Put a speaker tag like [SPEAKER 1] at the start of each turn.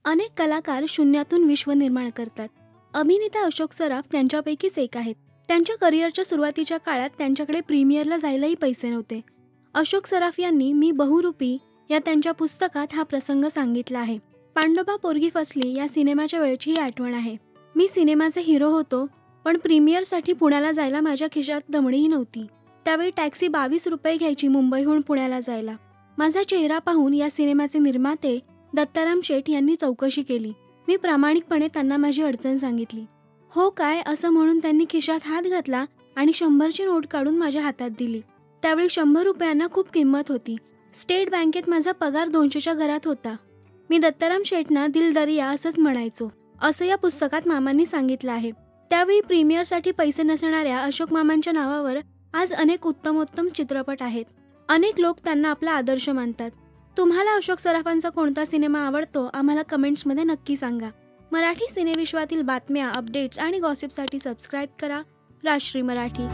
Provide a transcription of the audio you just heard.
[SPEAKER 1] अनेक कलाकार शून्यातून विश्व निर्माण करतात. अभिनेता अशोक सराफ त्यांच्यापैकीच एक आहेत. त्यांच्या करिअरच्या सुरुवातीच्या काळात त्यांच्याकडे प्रीमियरला जायलाही पैसे नव्हते. अशोक सराफ यांनी मी बहुरूपी या त्यांच्या पुस्तकात हा प्रसंग सांगितला आहे. पांडोबा पोरगी फसली या सिनेमाच्या वेळची ही आठवण आहे. मी सिनेमाचे हिरो होतो, पण प्रीमियरसाठी पुण्याला जायला माझ्या खिशात दमडीही नव्हती. त्यावेळी टॅक्सी 22 रुपये घ्यायची मुंबईहून पुण्याला जायला. माझा चेहरा पाहून या सिनेमाचे निर्माते दत्ताराम शेठ यांनी चौकशी केली. मी प्रामाणिकपणे त्यांना माझी अडचण सांगितली. हो काय असं म्हणून त्यांनी खिशात हात घातला आणि 100ची नोट काढून माझ्या हातात दिली. त्यावेळी 100 रुपयांना खूप किंमत होती. स्टेट बँकेत माझा पगार 200च्या घरात होता. मी दत्ताराम शेठना दिल दरिया असंच म्हणायचो, असं या पुस्तकात मामांनी सांगितलं आहे. त्यावेळी प्रीमियरसाठी पैसे नसणाऱ्या अशोक मामांच्या नावावर आज अनेक उत्तमोत्तम चित्रपट आहेत. अनेक लोक त्यांना आपला आदर्श मानतात. तुम्हाला अशोक सराफांचा कोणता सिनेमा आवडतो आम्हाला कमेंट्समध्ये नक्की सांगा. मराठी सिनेविश्वातील बातम्या, अपडेट्स आणि गॉसिपसाठी सबस्क्राईब करा राजश्री मराठी.